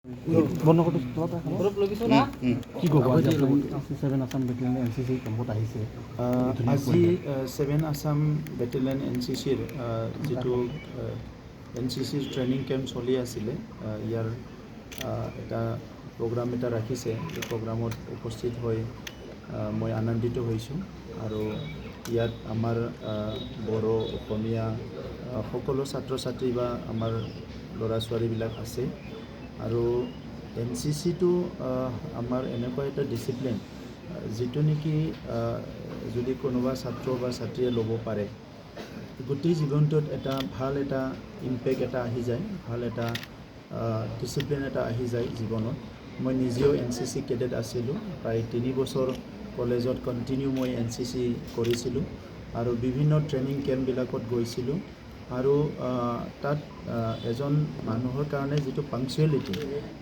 বন্ধ কৰি কি ক'ব আজি 7 আছাম বেটেলিয়ান NCC কেম্পত আহিছে আজি 7 আছাম বেটেলিয়ান NCCৰ যিটো NCCৰ ট্ৰেইনিং কেম্প চলি আছিলে ইয়াৰ এটা প্ৰগ্ৰাম এটা ৰাখিছে এই প্ৰগ্ৰামত উপস্থিত হৈ মই আনন্দিত হৈছোঁ আৰু ইয়াত আমাৰ বড়ো অসমীয়া সকলো ছাত্ৰ ছাত্ৰী বা আমাৰ ল'ৰা ছোৱালীবিলাক আছে আৰু NCCটো আমাৰ এনেকুৱা এটা ডিচিপ্লিন যিটো নেকি যদি কোনোবা ছাত্ৰ বা ছাত্ৰীয়ে ল'ব পাৰে গোটেই জীৱনটোত এটা ভাল এটা ইম্পেক্ট এটা আহি যায় ভাল এটা ডিচিপ্লিন এটা আহি যায় জীৱনত মই নিজেও NCC কেডেট আছিলোঁ প্ৰায় 3 বছৰ কলেজত কণ্টিনিউ মই NCC কৰিছিলোঁ আৰু বিভিন্ন ট্ৰেইনিং কেম্পবিলাকত গৈছিলোঁ আৰু তাত এজন মানুহৰ কাৰণে যিটো পাংচুৱেলিটি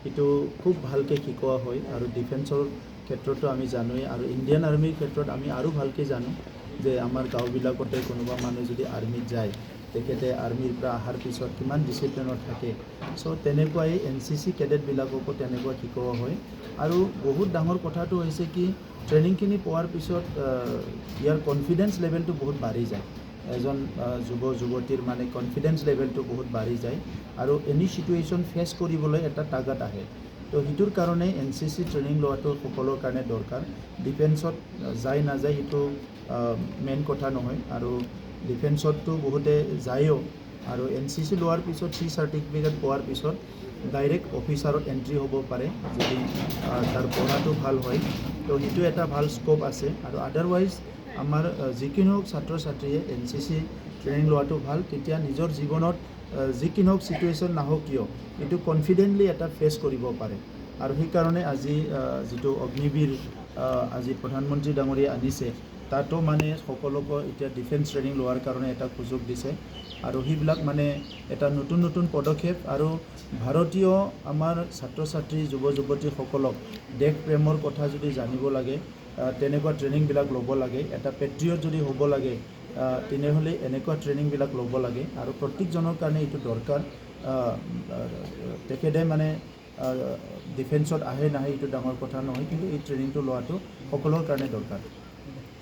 সেইটো খুব ভালকৈ শিকোৱা হয় আৰু ডিফেন্সৰ ক্ষেত্ৰতো আমি জানোৱেই আৰু ইণ্ডিয়ান আৰ্মিৰ ক্ষেত্ৰত আমি আৰু ভালকৈ জানো যে আমাৰ গাঁওবিলাকতে কোনোবা মানুহ যদি আৰ্মিত যায় তেখেতে আৰ্মিৰ পৰা অহাৰ পিছত কিমান ডিচিপ্লিনত থাকে চ' তেনেকুৱাই NCC কেডেটবিলাককো তেনেকুৱা শিকোৱা হয় আৰু বহুত ডাঙৰ কথাটো হৈছে কি ট্ৰেইনিংখিনি পোৱাৰ পিছত ইয়াৰ কনফিডেন্স লেভেলটো বহুত বাঢ়ি যায় এজন যুৱ যুৱতীৰ মানে কনফিডেন্স লেভেলটো বহুত বাঢ়ি যায় আৰু এনি চিটুৱেশ্যন ফেচ কৰিবলৈ এটা তাগত আহে তো সেইটোৰ কাৰণে NCC ট্ৰেইনিং লোৱাটো সকলোৰ কাৰণে দৰকাৰ ডিফেন্সত যায় নাযায় সেইটো মেইন কথা নহয় আৰু ডিফেন্সততো বহুতে যায়ও আৰু NCC লোৱাৰ পিছত C চাৰ্টিফিকেট পোৱাৰ পিছত ডাইৰেক্ট অফিচাৰত এণ্ট্ৰি হ'ব পাৰে যদি তাৰ পঢ়াটো ভাল হয় তো সেইটো এটা ভাল স্ক'প আছে আৰু আদাৰৱাইজ আমাৰ যিকোনো ছাত্ৰ ছাত্ৰীয়ে NCC ট্ৰেইনিং লোৱাটো ভাল তেতিয়া নিজৰ জীৱনত যিকোনো চিটুৱেশ্যন নাহক কিয় এইটো কনফিডেণ্টলি এটা ফেচ কৰিব পাৰে আৰু সেইকাৰণে আজি যিটো অগ্নিবীৰ আজি প্ৰধানমন্ত্ৰী ডাঙৰীয়া আনিছে তাতো মানে সকলোকে এতিয়া ডিফেন্স ট্ৰেইনিং লোৱাৰ কাৰণে এটা সুযোগ দিছে আৰু সেইবিলাক মানে এটা নতুন নতুন পদক্ষেপ আৰু ভাৰতীয় আমাৰ ছাত্ৰ ছাত্ৰী যুৱ যুৱতীসকলক দেশ প্ৰেমৰ কথা যদি জানিব লাগে তেনেকুৱা ট্ৰেইনিংবিলাক ল'ব লাগে এটা পেট্ৰিয়ট যদি হ'ব লাগে তেনেহ'লে এনেকুৱা ট্ৰেইনিংবিলাক ল'ব লাগে আৰু প্ৰত্যেকজনৰ কাৰণে এইটো দৰকাৰ তেখেতে মানে ডিফেন্সত আহে নাহে এইটো ডাঙৰ কথা নহয় কিন্তু এই ট্ৰেইনিংটো লোৱাটো সকলোৰ কাৰণে দৰকাৰ